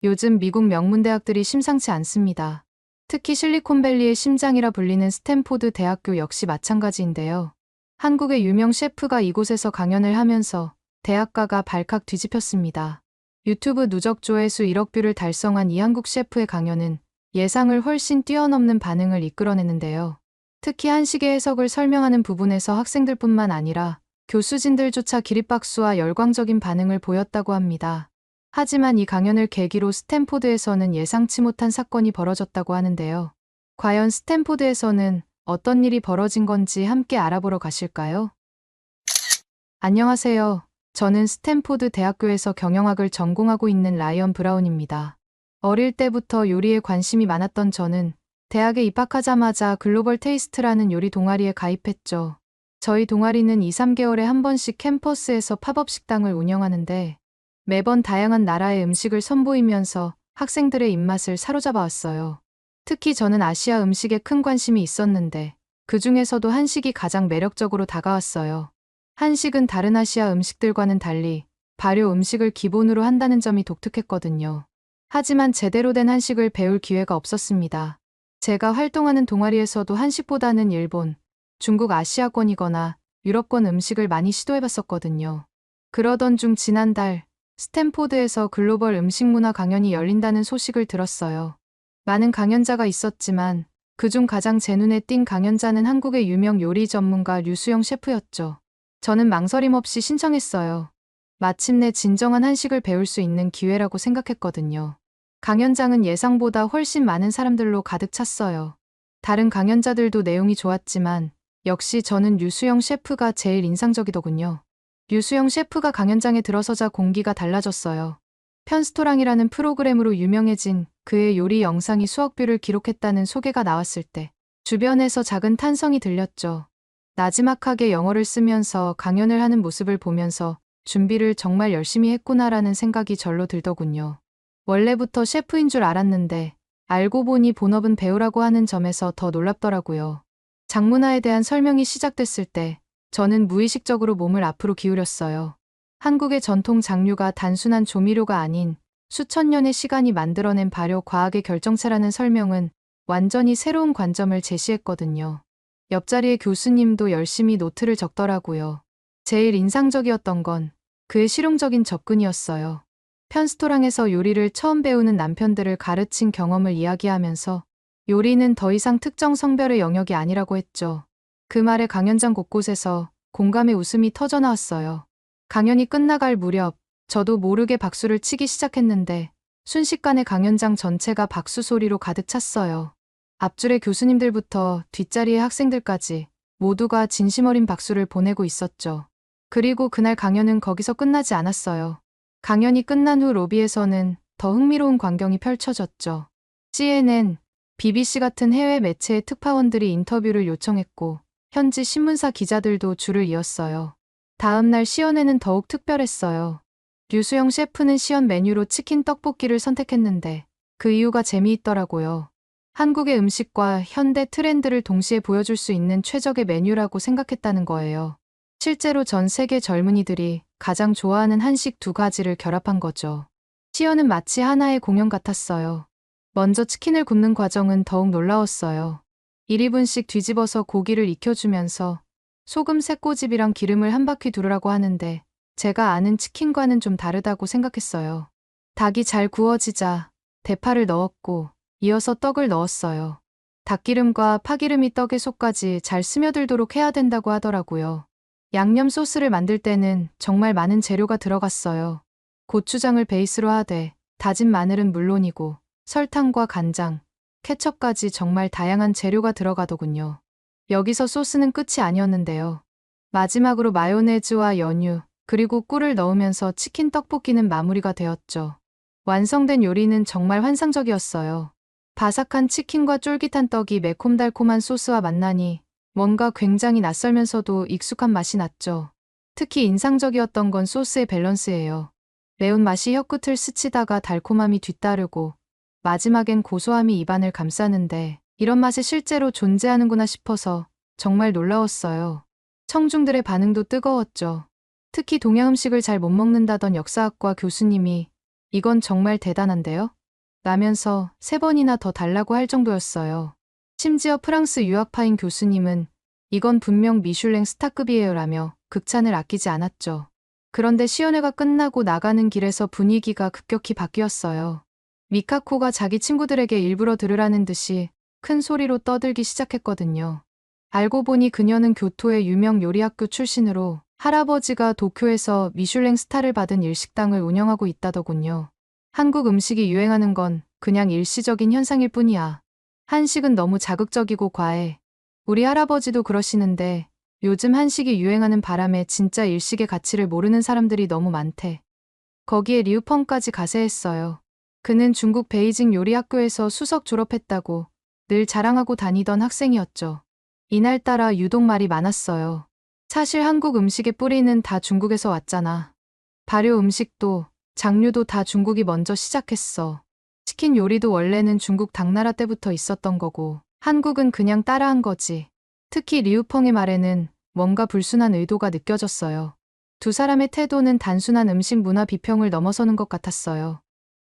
요즘 미국 명문대학들이 심상치 않습니다. 특히 실리콘밸리의 심장이라 불리는 스탠포드 대학교 역시 마찬가지인데요. 한국의 유명 셰프가 이곳에서 강연을 하면서 대학가가 발칵 뒤집혔습니다. 유튜브 누적 조회수 1억 뷰를 달성한 이 한국 셰프의 강연은 예상을 훨씬 뛰어넘는 반응을 이끌어내는데요. 특히 한식의 해석을 설명하는 부분에서 학생들뿐만 아니라 교수진들조차 기립박수와 열광적인 반응을 보였다고 합니다. 하지만 이 강연을 계기로 스탠포드에서는 예상치 못한 사건이 벌어졌다고 하는데요. 과연 스탠포드에서는 어떤 일이 벌어진 건지 함께 알아보러 가실까요? 안녕하세요. 저는 스탠포드 대학교에서 경영학을 전공하고 있는 라이언 브라운입니다. 어릴 때부터 요리에 관심이 많았던 저는 대학에 입학하자마자 글로벌 테이스트라는 요리 동아리에 가입했죠. 저희 동아리는 2, 3개월에 한 번씩 캠퍼스에서 팝업 식당을 운영하는데 매번 다양한 나라의 음식을 선보이면서 학생들의 입맛을 사로잡아 왔어요. 특히 저는 아시아 음식에 큰 관심이 있었는데 그 중에서도 한식이 가장 매력적으로 다가왔어요. 한식은 다른 아시아 음식들과는 달리 발효 음식을 기본으로 한다는 점이 독특했거든요. 하지만 제대로 된 한식을 배울 기회가 없었습니다. 제가 활동하는 동아리에서도 한식보다는 일본, 중국 아시아권이거나 유럽권 음식을 많이 시도해봤었거든요. 그러던 중 지난달 스탠포드에서 글로벌 음식 문화 강연이 열린다는 소식을 들었어요. 많은 강연자가 있었지만 그중 가장 제 눈에 띈 강연자는 한국의 유명 요리 전문가 류수영 셰프였죠. 저는 망설임 없이 신청했어요. 마침내 진정한 한식을 배울 수 있는 기회라고 생각했거든요. 강연장은 예상보다 훨씬 많은 사람들로 가득 찼어요. 다른 강연자들도 내용이 좋았지만 역시 저는 류수영 셰프가 제일 인상적이더군요. 류수영 셰프가 강연장에 들어서자 공기가 달라졌어요. 편스토랑이라는 프로그램으로 유명해진 그의 요리 영상이 수억 뷰를 기록했다는 소개가 나왔을 때 주변에서 작은 탄성이 들렸죠. 나지막하게 영어를 쓰면서 강연을 하는 모습을 보면서 준비를 정말 열심히 했구나라는 생각이 절로 들더군요. 원래부터 셰프인 줄 알았는데 알고 보니 본업은 배우라고 하는 점에서 더 놀랍더라고요. 장문화에 대한 설명이 시작됐을 때 저는 무의식적으로 몸을 앞으로 기울였어요. 한국의 전통 장류가 단순한 조미료가 아닌 수천 년의 시간이 만들어낸 발효 과학의 결정체라는 설명은 완전히 새로운 관점을 제시했거든요. 옆자리의 교수님도 열심히 노트를 적더라고요. 제일 인상적이었던 건 그의 실용적인 접근이었어요. 편스토랑에서 요리를 처음 배우는 남편들을 가르친 경험을 이야기하면서 요리는 더 이상 특정 성별의 영역이 아니라고 했죠. 그 말에 강연장 곳곳에서 공감의 웃음이 터져나왔어요. 강연이 끝나갈 무렵 저도 모르게 박수를 치기 시작했는데 순식간에 강연장 전체가 박수 소리로 가득 찼어요. 앞줄의 교수님들부터 뒷자리의 학생들까지 모두가 진심 어린 박수를 보내고 있었죠. 그리고 그날 강연은 거기서 끝나지 않았어요. 강연이 끝난 후 로비에서는 더 흥미로운 광경이 펼쳐졌죠. CNN, BBC 같은 해외 매체의 특파원들이 인터뷰를 요청했고 현지 신문사 기자들도 줄을 이었어요. 다음 날 시연회는 더욱 특별했어요. 류수영 셰프는 시연 메뉴로 치킨 떡볶이를 선택했는데 그 이유가 재미있더라고요. 한국의 음식과 현대 트렌드를 동시에 보여줄 수 있는 최적의 메뉴라고 생각했다는 거예요. 실제로 전 세계 젊은이들이 가장 좋아하는 한식 두 가지를 결합한 거죠. 시연은 마치 하나의 공연 같았어요. 먼저 치킨을 굽는 과정은 더욱 놀라웠어요. 1인분씩 뒤집어서 고기를 익혀주면서 소금 새꼬집이랑 기름을 한 바퀴 두르라고 하는데 제가 아는 치킨과는 좀 다르다고 생각했어요. 닭이 잘 구워지자 대파를 넣었고 이어서 떡을 넣었어요. 닭기름과 파기름이 떡의 속까지 잘 스며들도록 해야 된다고 하더라고요. 양념 소스를 만들 때는 정말 많은 재료가 들어갔어요. 고추장을 베이스로 하되 다진 마늘은 물론이고 설탕과 간장, 케첩까지 정말 다양한 재료가 들어가더군요. 여기서 소스는 끝이 아니었는데요. 마지막으로 마요네즈와 연유, 그리고 꿀을 넣으면서 치킨 떡볶이는 마무리가 되었죠. 완성된 요리는 정말 환상적이었어요. 바삭한 치킨과 쫄깃한 떡이 매콤달콤한 소스와 만나니 뭔가 굉장히 낯설면서도 익숙한 맛이 났죠. 특히 인상적이었던 건 소스의 밸런스예요. 매운맛이 혀끝을 스치다가 달콤함이 뒤따르고 마지막엔 고소함이 입안을 감싸는데 이런 맛이 실제로 존재하는구나 싶어서 정말 놀라웠어요. 청중들의 반응도 뜨거웠죠. 특히 동양 음식을 잘 못 먹는다던 역사학과 교수님이 이건 정말 대단한데요? 라면서 3번이나 더 달라고 할 정도였어요. 심지어 프랑스 유학파인 교수님은 이건 분명 미슐랭 스타급이에요 라며 극찬을 아끼지 않았죠. 그런데 시연회가 끝나고 나가는 길에서 분위기가 급격히 바뀌었어요. 미카코가 자기 친구들에게 일부러 들으라는 듯이 큰 소리로 떠들기 시작했거든요. 알고 보니 그녀는 교토의 유명 요리학교 출신으로 할아버지가 도쿄에서 미슐랭 스타를 받은 일식당을 운영하고 있다더군요. 한국 음식이 유행하는 건 그냥 일시적인 현상일 뿐이야. 한식은 너무 자극적이고 과해. 우리 할아버지도 그러시는데 요즘 한식이 유행하는 바람에 진짜 일식의 가치를 모르는 사람들이 너무 많대. 거기에 리우펑까지 가세했어요. 그는 중국 베이징 요리학교에서 수석 졸업했다고 늘 자랑하고 다니던 학생이었죠. 이날따라 유독 말이 많았어요. 사실 한국 음식의 뿌리는 다 중국에서 왔잖아. 발효 음식도 장류도 다 중국이 먼저 시작했어. 치킨 요리도 원래는 중국 당나라 때부터 있었던 거고 한국은 그냥 따라한 거지. 특히 리우펑의 말에는 뭔가 불순한 의도가 느껴졌어요. 두 사람의 태도는 단순한 음식 문화 비평을 넘어서는 것 같았어요.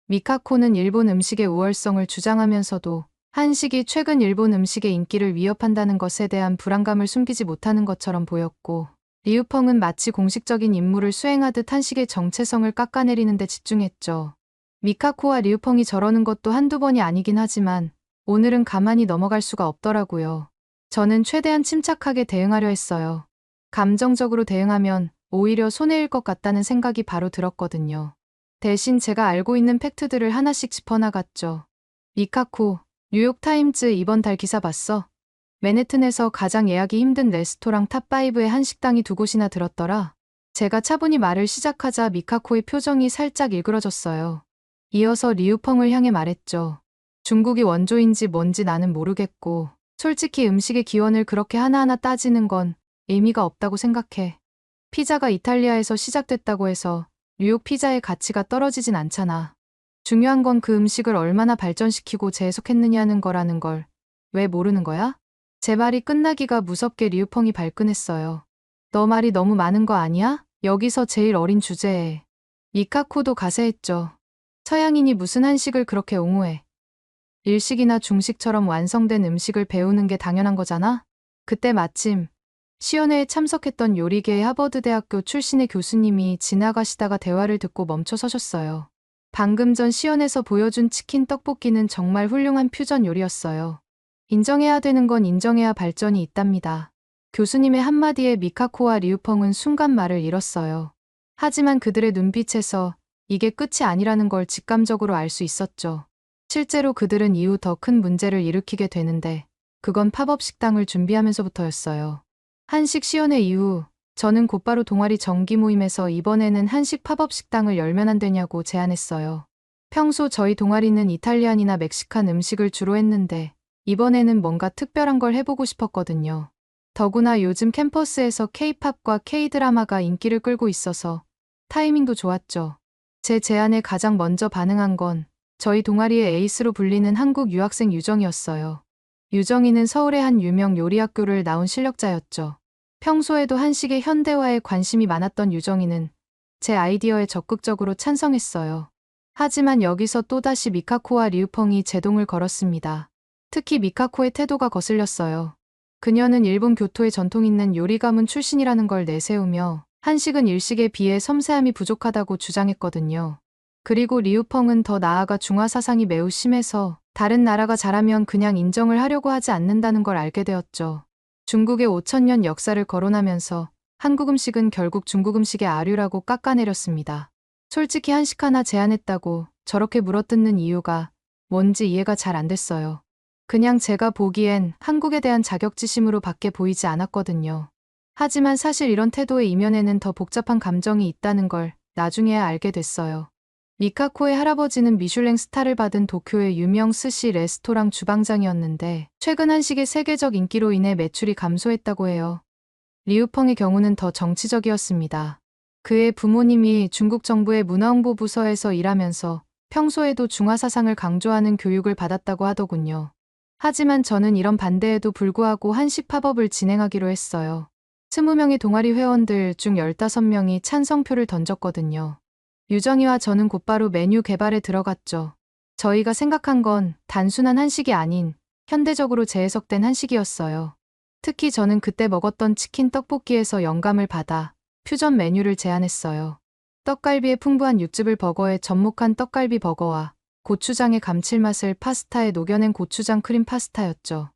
미카코는 일본 음식의 우월성을 주장하면서도 한식이 최근 일본 음식의 인기를 위협한다는 것에 대한 불안감을 숨기지 못하는 것처럼 보였고, 리우펑은 마치 공식적인 임무를 수행하듯 한식의 정체성을 깎아내리는 데 집중했죠. 미카코와 리우펑이 저러는 것도 한두 번이 아니긴 하지만 오늘은 가만히 넘어갈 수가 없더라고요. 저는 최대한 침착하게 대응하려 했어요. 감정적으로 대응하면 오히려 손해일 것 같다는 생각이 바로 들었거든요. 대신 제가 알고 있는 팩트들을 하나씩 짚어나갔죠. 미카코, 뉴욕타임즈 이번 달 기사 봤어? 맨해튼에서 가장 예약이 힘든 레스토랑 탑5에 한식당이 2곳이나 들었더라. 제가 차분히 말을 시작하자 미카코의 표정이 살짝 일그러졌어요. 이어서 리우펑을 향해 말했죠. 중국이 원조인지 뭔지 나는 모르겠고, 솔직히 음식의 기원을 그렇게 하나하나 따지는 건 의미가 없다고 생각해. 피자가 이탈리아에서 시작됐다고 해서 뉴욕 피자의 가치가 떨어지진 않잖아. 중요한 건 그 음식을 얼마나 발전시키고 재해석했느냐는 거라는 걸 왜 모르는 거야? 제 말이 끝나기가 무섭게 리우펑이 발끈했어요. 너 말이 너무 많은 거 아니야? 여기서 제일 어린 주제에. 미카코도 가세했죠. 서양인이 무슨 한식을 그렇게 옹호해. 일식이나 중식처럼 완성된 음식을 배우는 게 당연한 거잖아? 그때 마침 시연회에 참석했던 요리계의 하버드대학교 출신의 교수님이 지나가시다가 대화를 듣고 멈춰 서셨어요. 방금 전 시연에서 보여준 치킨 떡볶이는 정말 훌륭한 퓨전 요리였어요. 인정해야 되는 건 인정해야 발전이 있답니다. 교수님의 한마디에 미카코와 리우펑은 순간 말을 잃었어요. 하지만 그들의 눈빛에서 이게 끝이 아니라는 걸 직감적으로 알 수 있었죠. 실제로 그들은 이후 더 큰 문제를 일으키게 되는데 그건 팝업 식당을 준비하면서부터였어요. 한식 시연회 이후 저는 곧바로 동아리 정기 모임에서 이번에는 한식 팝업 식당을 열면 안 되냐고 제안했어요. 평소 저희 동아리는 이탈리안이나 멕시칸 음식을 주로 했는데 이번에는 뭔가 특별한 걸 해보고 싶었거든요. 더구나 요즘 캠퍼스에서 K-팝과 K-드라마가 인기를 끌고 있어서 타이밍도 좋았죠. 제 제안에 가장 먼저 반응한 건 저희 동아리의 에이스로 불리는 한국 유학생 유정이었어요. 유정이는 서울의 한 유명 요리학교를 나온 실력자였죠. 평소에도 한식의 현대화에 관심이 많았던 유정이는 제 아이디어에 적극적으로 찬성했어요. 하지만 여기서 또다시 미카코와 리우펑이 제동을 걸었습니다. 특히 미카코의 태도가 거슬렸어요. 그녀는 일본 교토의 전통 있는 요리 가문 출신이라는 걸 내세우며 한식은 일식에 비해 섬세함이 부족하다고 주장했거든요. 그리고 리우펑은 더 나아가 중화 사상이 매우 심해서 다른 나라가 잘하면 그냥 인정을 하려고 하지 않는다는 걸 알게 되었죠. 중국의 5,000년 역사를 거론하면서 한국 음식은 결국 중국 음식의 아류라고 깎아내렸습니다. 솔직히 한식 하나 제안했다고 저렇게 물어뜯는 이유가 뭔지 이해가 잘 안 됐어요. 그냥 제가 보기엔 한국에 대한 자격지심으로 밖에 보이지 않았거든요. 하지만 사실 이런 태도의 이면에는 더 복잡한 감정이 있다는 걸 나중에야 알게 됐어요. 미카코의 할아버지는 미슐랭 스타를 받은 도쿄의 유명 스시 레스토랑 주방장이었는데 최근 한식의 세계적 인기로 인해 매출이 감소했다고 해요. 리우펑의 경우는 더 정치적이었습니다. 그의 부모님이 중국 정부의 문화홍보 부서에서 일하면서 평소에도 중화 사상을 강조하는 교육을 받았다고 하더군요. 하지만 저는 이런 반대에도 불구하고 한식 팝업을 진행하기로 했어요. 20명의 동아리 회원들 중 15명이 찬성표를 던졌거든요. 유정이와 저는 곧바로 메뉴 개발에 들어갔죠. 저희가 생각한 건 단순한 한식이 아닌 현대적으로 재해석된 한식이었어요. 특히 저는 그때 먹었던 치킨 떡볶이에서 영감을 받아 퓨전 메뉴를 제안했어요. 떡갈비의 풍부한 육즙을 버거에 접목한 떡갈비 버거와 고추장의 감칠맛을 파스타에 녹여낸 고추장 크림 파스타였죠.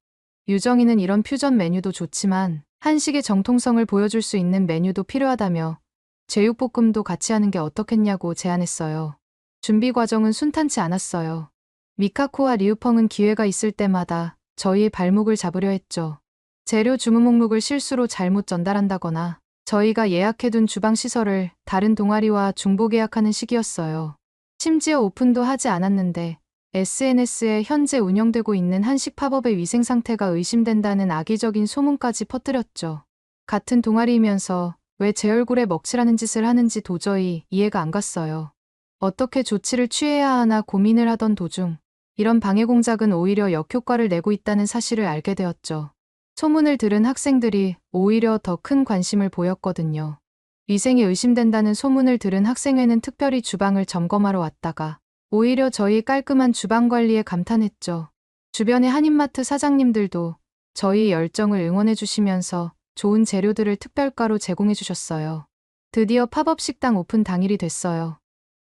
유정이는 이런 퓨전 메뉴도 좋지만 한식의 정통성을 보여줄 수 있는 메뉴도 필요하다며 제육볶음도 같이 하는 게 어떻겠냐고 제안했어요. 준비 과정은 순탄치 않았어요. 미카코와 리우펑은 기회가 있을 때마다 저희의 발목을 잡으려 했죠. 재료 주문 목록을 실수로 잘못 전달한다거나 저희가 예약해둔 주방 시설을 다른 동아리와 중복 예약하는 시기였어요. 심지어 오픈도 하지 않았는데 SNS에 현재 운영되고 있는 한식 팝업의 위생 상태가 의심된다는 악의적인 소문까지 퍼뜨렸죠. 같은 동아리이면서 왜 제 얼굴에 먹칠하는 짓을 하는지 도저히 이해가 안 갔어요. 어떻게 조치를 취해야 하나 고민을 하던 도중 이런 방해 공작은 오히려 역효과를 내고 있다는 사실을 알게 되었죠. 소문을 들은 학생들이 오히려 더 큰 관심을 보였거든요. 위생이 의심된다는 소문을 들은 학생회는 특별히 주방을 점검하러 왔다가 오히려 저희 깔끔한 주방 관리에 감탄했죠. 주변의 한인마트 사장님들도 저희 열정을 응원해 주시면서 좋은 재료들을 특별가로 제공해 주셨어요. 드디어 팝업 식당 오픈 당일이 됐어요.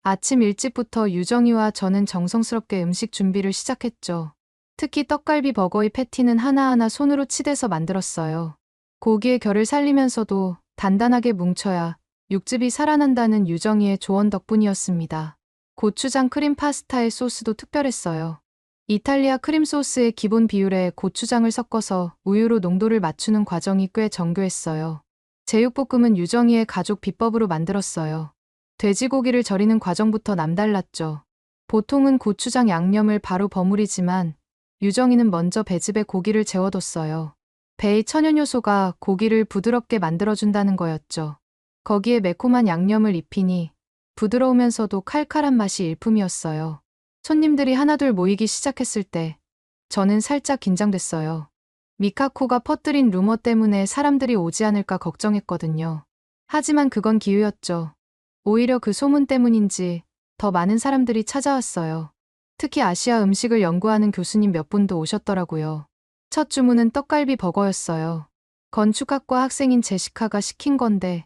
아침 일찍부터 유정이와 저는 정성스럽게 음식 준비를 시작했죠. 특히 떡갈비 버거의 패티는 하나하나 손으로 치대서 만들었어요. 고기의 결을 살리면서도 단단하게 뭉쳐야 육즙이 살아난다는 유정이의 조언 덕분이었습니다. 고추장 크림 파스타의 소스도 특별했어요. 이탈리아 크림 소스의 기본 비율에 고추장을 섞어서 우유로 농도를 맞추는 과정이 꽤 정교했어요. 제육볶음은 유정이의 가족 비법으로 만들었어요. 돼지고기를 절이는 과정부터 남달랐죠. 보통은 고추장 양념을 바로 버무리지만 유정이는 먼저 배즙에 고기를 재워뒀어요. 배의 천연 요소가 고기를 부드럽게 만들어준다는 거였죠. 거기에 매콤한 양념을 입히니 부드러우면서도 칼칼한 맛이 일품이었어요. 손님들이 하나둘 모이기 시작했을 때 저는 살짝 긴장됐어요. 미카코가 퍼뜨린 루머 때문에 사람들이 오지 않을까 걱정했거든요. 하지만 그건 기우였죠. 오히려 그 소문 때문인지 더 많은 사람들이 찾아왔어요. 특히 아시아 음식을 연구하는 교수님 몇 분도 오셨더라고요. 첫 주문은 떡갈비 버거였어요. 건축학과 학생인 제시카가 시킨 건데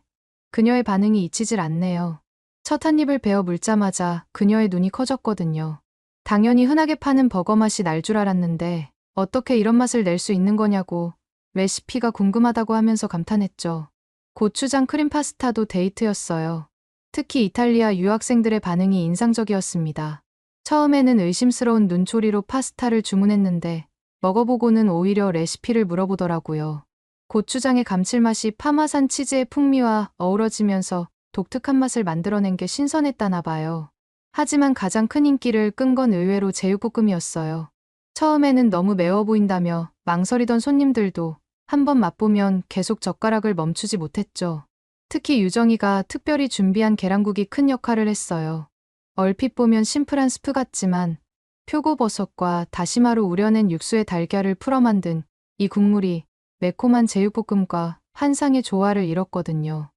그녀의 반응이 잊히질 않네요. 첫 한 입을 베어 물자마자 그녀의 눈이 커졌거든요. 당연히 흔하게 파는 버거 맛이 날 줄 알았는데 어떻게 이런 맛을 낼 수 있는 거냐고 레시피가 궁금하다고 하면서 감탄했죠. 고추장 크림 파스타도 데이트였어요. 특히 이탈리아 유학생들의 반응이 인상적이었습니다. 처음에는 의심스러운 눈초리로 파스타를 주문했는데 먹어보고는 오히려 레시피를 물어보더라고요. 고추장의 감칠맛이 파마산 치즈의 풍미와 어우러지면서 독특한 맛을 만들어낸 게 신선했다나 봐요. 하지만 가장 큰 인기를 끈 건 의외로 제육볶음이었어요. 처음에는 너무 매워 보인다며 망설이던 손님들도 한번 맛보면 계속 젓가락을 멈추지 못했죠. 특히 유정이가 특별히 준비한 계란국이 큰 역할을 했어요. 얼핏 보면 심플한 스프 같지만 표고버섯과 다시마로 우려낸 육수에 달걀을 풀어 만든 이 국물이 매콤한 제육볶음과 환상의 조화를 이뤘거든요.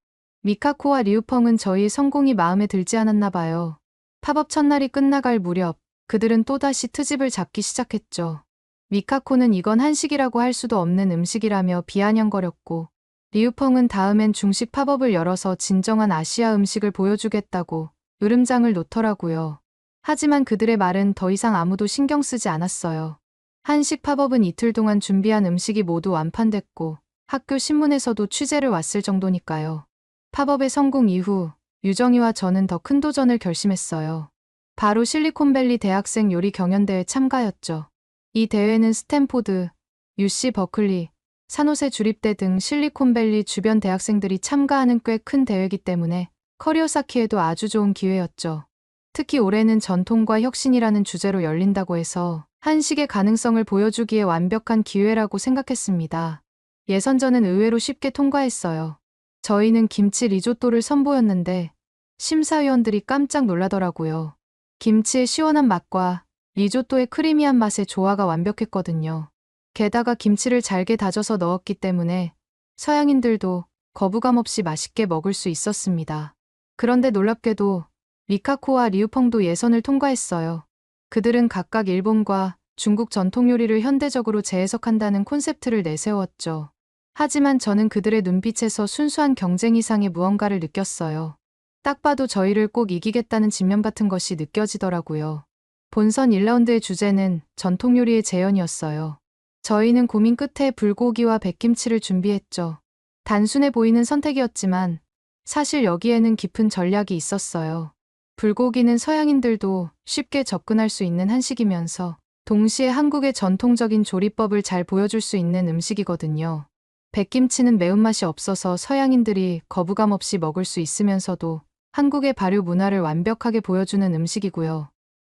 미카코와 리우펑은 저희 성공이 마음에 들지 않았나 봐요. 팝업 첫날이 끝나갈 무렵 그들은 또다시 트집을 잡기 시작했죠. 미카코는 이건 한식이라고 할 수도 없는 음식이라며 비아냥거렸고 리우펑은 다음엔 중식 팝업을 열어서 진정한 아시아 음식을 보여주겠다고 으름장을 놓더라고요. 하지만 그들의 말은 더 이상 아무도 신경 쓰지 않았어요. 한식 팝업은 이틀 동안 준비한 음식이 모두 완판됐고 학교 신문에서도 취재를 왔을 정도니까요. 팝업의 성공 이후 유정이와 저는 더 큰 도전을 결심했어요. 바로 실리콘밸리 대학생 요리 경연대회 참가였죠. 이 대회는 스탠포드, UC 버클리, 산호세 주립대 등 실리콘밸리 주변 대학생들이 참가하는 꽤 큰 대회이기 때문에 커리어 쌓기에도 아주 좋은 기회였죠. 특히 올해는 전통과 혁신이라는 주제로 열린다고 해서 한식의 가능성을 보여주기에 완벽한 기회라고 생각했습니다. 예선전은 의외로 쉽게 통과했어요. 저희는 김치 리조또를 선보였는데 심사위원들이 깜짝 놀라더라고요. 김치의 시원한 맛과 리조또의 크리미한 맛의 조화가 완벽했거든요. 게다가 김치를 잘게 다져서 넣었기 때문에 서양인들도 거부감 없이 맛있게 먹을 수 있었습니다. 그런데 놀랍게도 미카코와 리우펑도 예선을 통과했어요. 그들은 각각 일본과 중국 전통 요리를 현대적으로 재해석한다는 콘셉트를 내세웠죠. 하지만 저는 그들의 눈빛에서 순수한 경쟁 이상의 무언가를 느꼈어요. 딱 봐도 저희를 꼭 이기겠다는 집념 같은 것이 느껴지더라고요. 본선 1라운드의 주제는 전통 요리의 재현이었어요. 저희는 고민 끝에 불고기와 백김치를 준비했죠. 단순해 보이는 선택이었지만 사실 여기에는 깊은 전략이 있었어요. 불고기는 서양인들도 쉽게 접근할 수 있는 한식이면서 동시에 한국의 전통적인 조리법을 잘 보여줄 수 있는 음식이거든요. 백김치는 매운맛이 없어서 서양인들이 거부감 없이 먹을 수 있으면서도 한국의 발효 문화를 완벽하게 보여주는 음식이고요.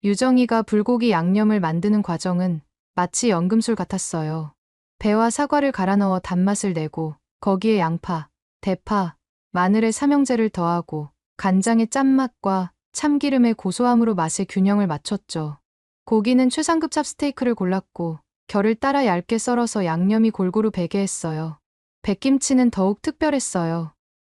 유정이가 불고기 양념을 만드는 과정은 마치 연금술 같았어요. 배와 사과를 갈아 넣어 단맛을 내고 거기에 양파, 대파, 마늘의 삼형제를 더하고 간장의 짠맛과 참기름의 고소함으로 맛의 균형을 맞췄죠. 고기는 최상급 찹스테이크를 골랐고 결을 따라 얇게 썰어서 양념이 골고루 배게 했어요. 백김치는 더욱 특별했어요.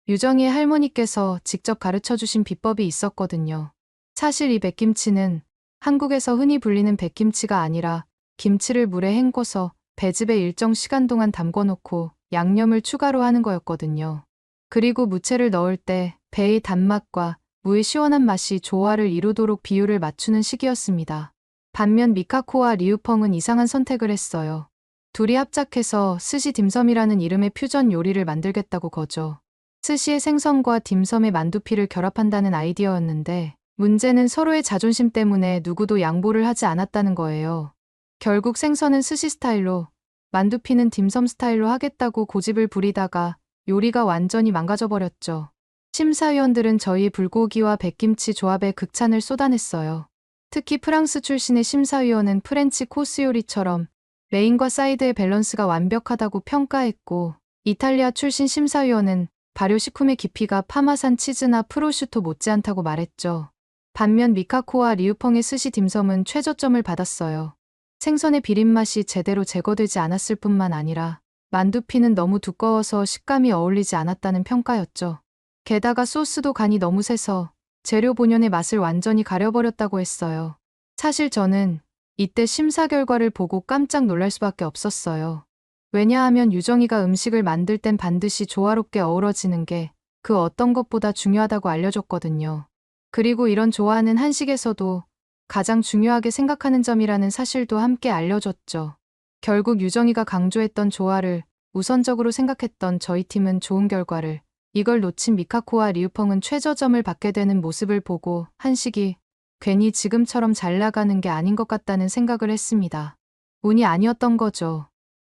유정이의 할머니께서 직접 가르쳐 주신 비법이 있었거든요. 사실 이 백김치는 한국에서 흔히 불리는 백김치가 아니라 김치를 물에 헹궈서 배즙에 일정 시간 동안 담궈놓고 양념을 추가로 하는 거였거든요. 그리고 무채를 넣을 때 배의 단맛과 무의 시원한 맛이 조화를 이루도록 비율을 맞추는 식이었습니다. 반면 미카코와 리우펑은 이상한 선택을 했어요. 둘이 합작해서 스시 딤섬이라는 이름의 퓨전 요리를 만들겠다고 거죠. 스시의 생선과 딤섬의 만두피를 결합한다는 아이디어였는데 문제는 서로의 자존심 때문에 누구도 양보를 하지 않았다는 거예요. 결국 생선은 스시 스타일로, 만두피는 딤섬 스타일로 하겠다고 고집을 부리다가 요리가 완전히 망가져버렸죠. 심사위원들은 저희 불고기와 백김치 조합에 극찬을 쏟아냈어요. 특히 프랑스 출신의 심사위원은 프렌치 코스 요리처럼 메인과 사이드의 밸런스가 완벽하다고 평가했고, 이탈리아 출신 심사위원은 발효 식품의 깊이가 파마산 치즈나 프로슈토 못지않다고 말했죠. 반면 미카코와 리우펑의 스시 딤섬은 최저점을 받았어요. 생선의 비린맛이 제대로 제거되지 않았을 뿐만 아니라 만두피는 너무 두꺼워서 식감이 어울리지 않았다는 평가였죠. 게다가 소스도 간이 너무 세서 재료 본연의 맛을 완전히 가려버렸다고 했어요. 사실 저는 이때 심사 결과를 보고 깜짝 놀랄 수밖에 없었어요. 왜냐하면 유정이가 음식을 만들 땐 반드시 조화롭게 어우러지는 게 그 어떤 것보다 중요하다고 알려줬거든요. 그리고 이런 조화는 한식에서도 가장 중요하게 생각하는 점이라는 사실도 함께 알려줬죠. 결국 유정이가 강조했던 조화를 우선적으로 생각했던 저희 팀은 좋은 결과를, 이걸 놓친 미카코와 리우펑은 최저점을 받게 되는 모습을 보고 한식이 괜히 지금처럼 잘 나가는 게 아닌 것 같다는 생각을 했습니다. 운이 아니었던 거죠.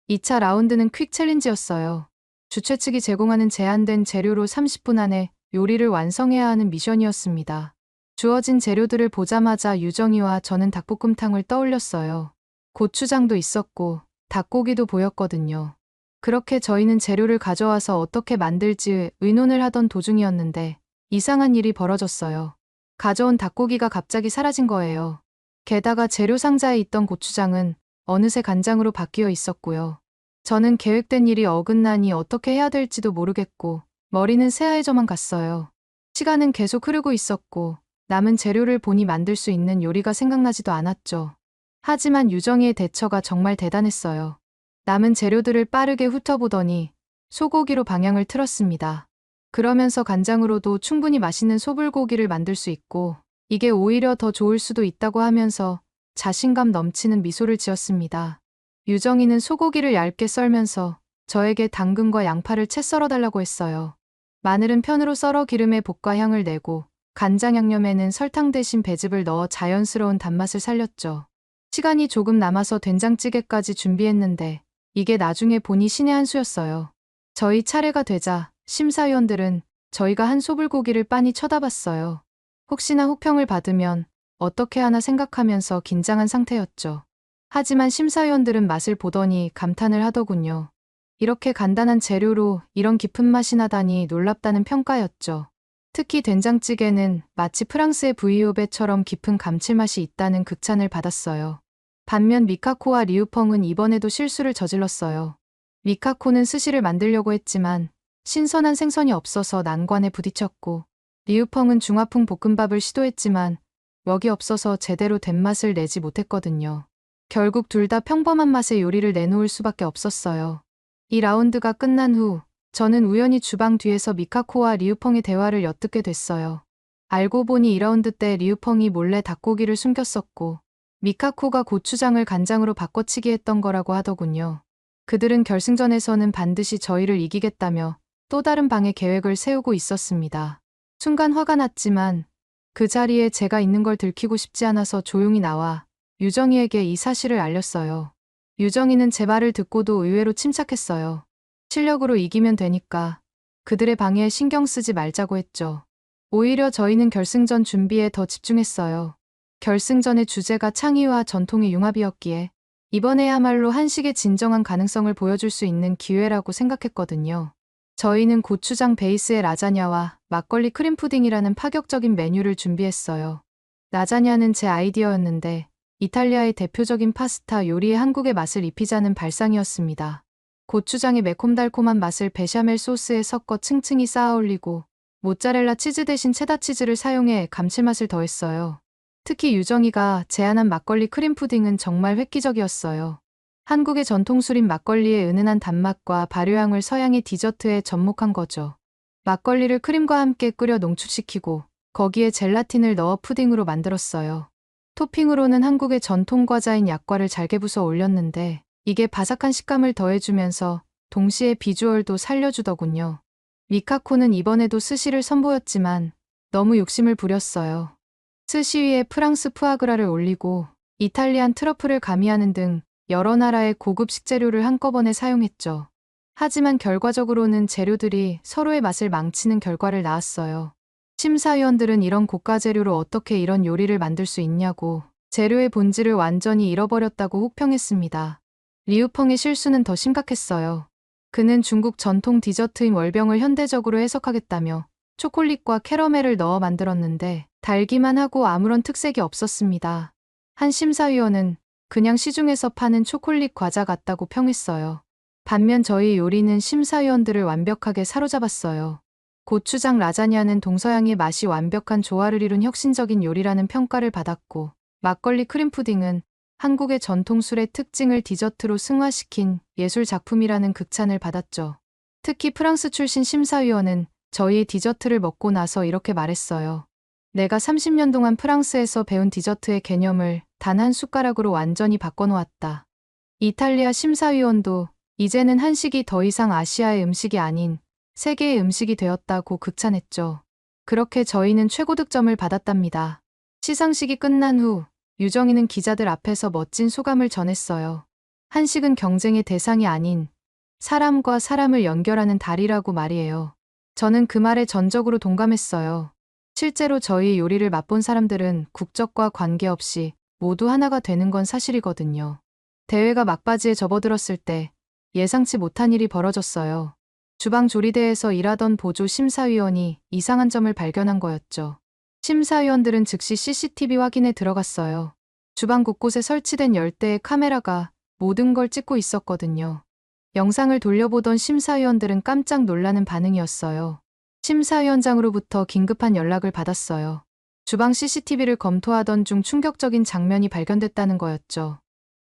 2차 라운드는 퀵 챌린지였어요. 주최 측이 제공하는 제한된 재료로 30분 안에 요리를 완성해야 하는 미션이었습니다. 주어진 재료들을 보자마자 유정이와 저는 닭볶음탕을 떠올렸어요. 고추장도 있었고 닭고기도 보였거든요. 그렇게 저희는 재료를 가져와서 어떻게 만들지 의논을 하던 도중이었는데 이상한 일이 벌어졌어요. 가져온 닭고기가 갑자기 사라진 거예요. 게다가 재료 상자에 있던 고추장은 어느새 간장으로 바뀌어 있었고요. 저는 계획된 일이 어긋나니 어떻게 해야 될지도 모르겠고 머리는 새하얘져만 갔어요. 시간은 계속 흐르고 있었고 남은 재료를 보니 만들 수 있는 요리가 생각나지도 않았죠. 하지만 유정이의 대처가 정말 대단했어요. 남은 재료들을 빠르게 훑어보더니 소고기로 방향을 틀었습니다. 그러면서 간장으로도 충분히 맛있는 소불고기를 만들 수 있고 이게 오히려 더 좋을 수도 있다고 하면서 자신감 넘치는 미소를 지었습니다. 유정이는 소고기를 얇게 썰면서 저에게 당근과 양파를 채 썰어달라고 했어요. 마늘은 편으로 썰어 기름에 볶아 향을 내고 간장 양념에는 설탕 대신 배즙을 넣어 자연스러운 단맛을 살렸죠. 시간이 조금 남아서 된장찌개까지 준비했는데 이게 나중에 보니 신의 한 수였어요. 저희 차례가 되자 심사위원들은 저희가 한 소불고기를 빤히 쳐다봤어요. 혹시나 혹평을 받으면 어떻게 하나 생각하면서 긴장한 상태였죠. 하지만 심사위원들은 맛을 보더니 감탄을 하더군요. 이렇게 간단한 재료로 이런 깊은 맛이 나다니 놀랍다는 평가였죠. 특히 된장찌개는 마치 프랑스의 부이오베처럼 깊은 감칠맛이 있다는 극찬을 받았어요. 반면 미카코와 리우펑은 이번에도 실수를 저질렀어요. 미카코는 스시를 만들려고 했지만 신선한 생선이 없어서 난관에 부딪혔고 리우펑은 중화풍 볶음밥을 시도했지만 웍이 없어서 제대로 된 맛을 내지 못했거든요. 결국 둘 다 평범한 맛의 요리를 내놓을 수밖에 없었어요. 이 라운드가 끝난 후 저는 우연히 주방 뒤에서 미카코와 리우펑의 대화를 엿듣게 됐어요. 알고 보니 2라운드 때 리우펑이 몰래 닭고기를 숨겼었고 미카코가 고추장을 간장으로 바꿔치기 했던 거라고 하더군요. 그들은 결승전에서는 반드시 저희를 이기겠다며 또 다른 방해 계획을 세우고 있었습니다. 순간 화가 났지만 그 자리에 제가 있는 걸 들키고 싶지 않아서 조용히 나와 유정이에게 이 사실을 알렸어요. 유정이는 제 말을 듣고도 의외로 침착했어요. 실력으로 이기면 되니까 그들의 방해에 신경 쓰지 말자고 했죠. 오히려 저희는 결승전 준비에 더 집중했어요. 결승전의 주제가 창의와 전통의 융합이었기에 이번에야말로 한식의 진정한 가능성을 보여줄 수 있는 기회라고 생각했거든요. 저희는 고추장 베이스의 라자냐와 막걸리 크림푸딩이라는 파격적인 메뉴를 준비했어요. 라자냐는 제 아이디어였는데 이탈리아의 대표적인 파스타 요리에 한국의 맛을 입히자는 발상이었습니다. 고추장의 매콤달콤한 맛을 베샤멜 소스에 섞어 층층이 쌓아 올리고 모짜렐라 치즈 대신 체다 치즈를 사용해 감칠맛을 더했어요. 특히 유정이가 제안한 막걸리 크림푸딩은 정말 획기적이었어요. 한국의 전통술인 막걸리의 은은한 단맛과 발효향을 서양의 디저트에 접목한 거죠. 막걸리를 크림과 함께 끓여 농축시키고 거기에 젤라틴을 넣어 푸딩으로 만들었어요. 토핑으로는 한국의 전통 과자인 약과를 잘게 부숴 올렸는데 이게 바삭한 식감을 더해주면서 동시에 비주얼도 살려주더군요. 미카코는 이번에도 스시를 선보였지만 너무 욕심을 부렸어요. 스시 위에 프랑스 푸아그라를 올리고 이탈리안 트러플을 가미하는 등 여러 나라의 고급 식재료를 한꺼번에 사용했죠. 하지만 결과적으로는 재료들이 서로의 맛을 망치는 결과를 낳았어요. 심사위원들은 이런 고가 재료로 어떻게 이런 요리를 만들 수 있냐고 재료의 본질을 완전히 잃어버렸다고 혹평했습니다. 리우펑의 실수는 더 심각했어요. 그는 중국 전통 디저트인 월병을 현대적으로 해석하겠다며 초콜릿과 캐러멜을 넣어 만들었는데 달기만 하고 아무런 특색이 없었습니다. 한 심사위원은 그냥 시중에서 파는 초콜릿 과자 같다고 평했어요. 반면 저희 요리는 심사위원들을 완벽하게 사로잡았어요. 고추장 라자냐는 동서양의 맛이 완벽한 조화를 이룬 혁신적인 요리라는 평가를 받았고 막걸리 크림푸딩은 한국의 전통술의 특징을 디저트로 승화시킨 예술 작품이라는 극찬을 받았죠. 특히 프랑스 출신 심사위원은 저희의 디저트를 먹고 나서 이렇게 말했어요. 내가 30년 동안 프랑스에서 배운 디저트의 개념을 단 한 숟가락으로 완전히 바꿔놓았다. 이탈리아 심사위원도 이제는 한식이 더 이상 아시아의 음식이 아닌 세계의 음식이 되었다고 극찬했죠. 그렇게 저희는 최고 득점을 받았답니다. 시상식이 끝난 후 유정이는 기자들 앞에서 멋진 소감을 전했어요. 한식은 경쟁의 대상이 아닌 사람과 사람을 연결하는 다리라고 말이에요. 저는 그 말에 전적으로 동감했어요. 실제로 저희 요리를 맛본 사람들은 국적과 관계없이 모두 하나가 되는 건 사실이거든요. 대회가 막바지에 접어들었을 때 예상치 못한 일이 벌어졌어요. 주방 조리대에서 일하던 보조 심사위원이 이상한 점을 발견한 거였죠. 심사위원들은 즉시 CCTV 확인에 들어갔어요. 주방 곳곳에 설치된 10대의 카메라가 모든 걸 찍고 있었거든요. 영상을 돌려보던 심사위원들은 깜짝 놀라는 반응이었어요. 심사위원장으로부터 긴급한 연락을 받았어요. 주방 CCTV를 검토하던 중 충격적인 장면이 발견됐다는 거였죠.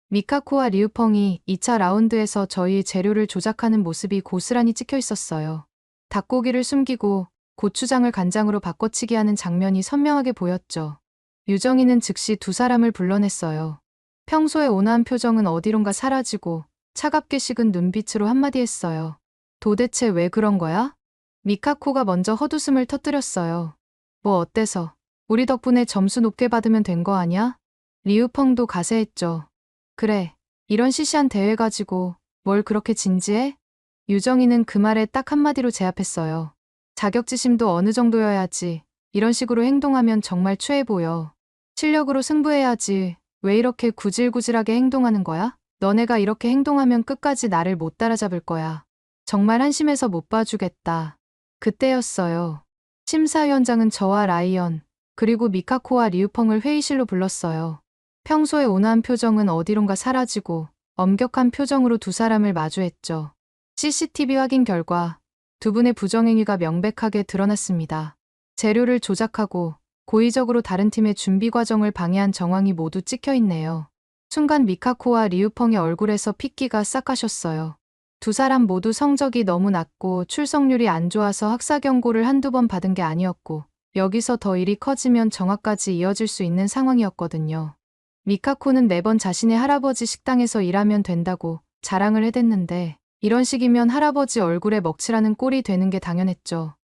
미카코와 리우펑이 2차 라운드에서 저희 재료를 조작하는 모습이 고스란히 찍혀 있었어요. 닭고기를 숨기고 고추장을 간장으로 바꿔치기 하는 장면이 선명하게 보였죠. 유정이는 즉시 두 사람을 불러냈어요. 평소에 온화한 표정은 어디론가 사라지고 차갑게 식은 눈빛으로 한마디 했어요. 도대체 왜 그런 거야? 미카코가 먼저 헛웃음을 터뜨렸어요. 뭐 어때서? 우리 덕분에 점수 높게 받으면 된 거 아냐? 리우펑도 가세했죠. 그래, 이런 시시한 대회 가지고 뭘 그렇게 진지해? 유정이는 그 말에 딱 한마디로 제압했어요. 자격지심도 어느 정도여야지. 이런 식으로 행동하면 정말 추해 보여. 실력으로 승부해야지. 왜 이렇게 구질구질하게 행동하는 거야? 너네가 이렇게 행동하면 끝까지 나를 못 따라잡을 거야. 정말 한심해서 못 봐주겠다. 그때였어요. 심사위원장은 저와 라이언, 그리고 미카코와 리우펑을 회의실로 불렀어요. 평소에 온화한 표정은 어디론가 사라지고 엄격한 표정으로 두 사람을 마주했죠. CCTV 확인 결과 두 분의 부정행위가 명백하게 드러났습니다. 재료를 조작하고 고의적으로 다른 팀의 준비 과정을 방해한 정황이 모두 찍혀 있네요. 순간 미카코와 리우펑의 얼굴에서 핏기가 싹 가셨어요. 두 사람 모두 성적이 너무 낮고 출석률이 안 좋아서 학사 경고를 한두 번 받은 게 아니었고, 여기서 더 일이 커지면 정화까지 이어질 수 있는 상황이었거든요. 미카코는 매번 자신의 할아버지 식당에서 일하면 된다고 자랑을 해댔는데, 이런 식이면 할아버지 얼굴에 먹칠하는 꼴이 되는 게 당연했죠.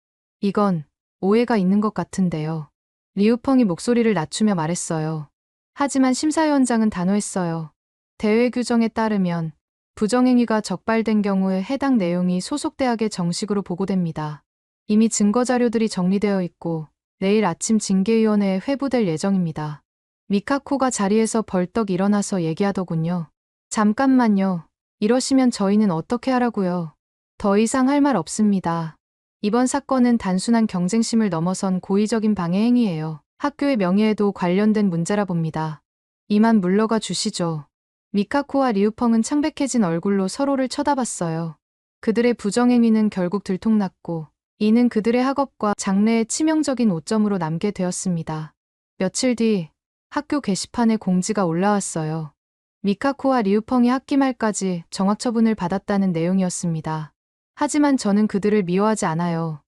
이건 오해가 있는 것 같은데요. 리우펑이 목소리를 낮추며 말했어요. 하지만 심사위원장은 단호했어요. 대회 규정에 따르면 부정행위가 적발된 경우에 해당 내용이 소속 대학에 정식으로 보고됩니다. 이미 증거 자료들이 정리되어 있고 내일 아침 징계위원회에 회부될 예정입니다. 미카코가 자리에서 벌떡 일어나서 얘기하더군요. 잠깐만요. 이러시면 저희는 어떻게 하라고요? 더 이상 할 말 없습니다. 이번 사건은 단순한 경쟁심을 넘어선 고의적인 방해 행위예요. 학교의 명예에도 관련된 문제라 봅니다. 이만 물러가 주시죠. 미카코와 리우펑은 창백해진 얼굴로 서로를 쳐다봤어요. 그들의 부정행위는 결국 들통났고, 이는 그들의 학업과 장래에 치명적인 오점으로 남게 되었습니다. 며칠 뒤 학교 게시판에 공지가 올라왔어요. 미카코와 리우펑이 학기 말까지 정학 처분을 받았다는 내용이었습니다. 하지만 저는 그들을 미워하지 않아요.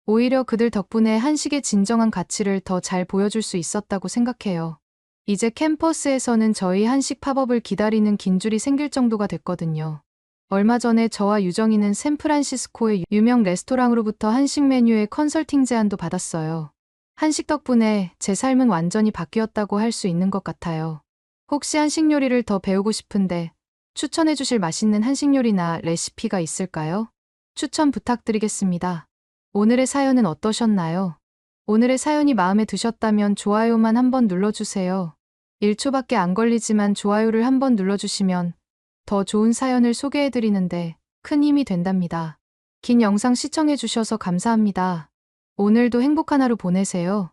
오히려 그들 덕분에 한식의 진정한 가치를 더 잘 보여줄 수 있었다고 생각해요. 이제 캠퍼스에서는 저희 한식 팝업을 기다리는 긴 줄이 생길 정도가 됐거든요. 얼마 전에 저와 유정이는 샌프란시스코의 유명 레스토랑으로부터 한식 메뉴의 컨설팅 제안도 받았어요. 한식 덕분에 제 삶은 완전히 바뀌었다고 할 수 있는 것 같아요. 혹시 한식 요리를 더 배우고 싶은데 추천해 주실 맛있는 한식 요리나 레시피가 있을까요? 추천 부탁드리겠습니다. 오늘의 사연은 어떠셨나요? 오늘의 사연이 마음에 드셨다면 좋아요만 한번 눌러주세요. 1초밖에 안 걸리지만 좋아요를 한번 눌러주시면 더 좋은 사연을 소개해드리는데 큰 힘이 된답니다. 긴 영상 시청해주셔서 감사합니다. 오늘도 행복한 하루 보내세요.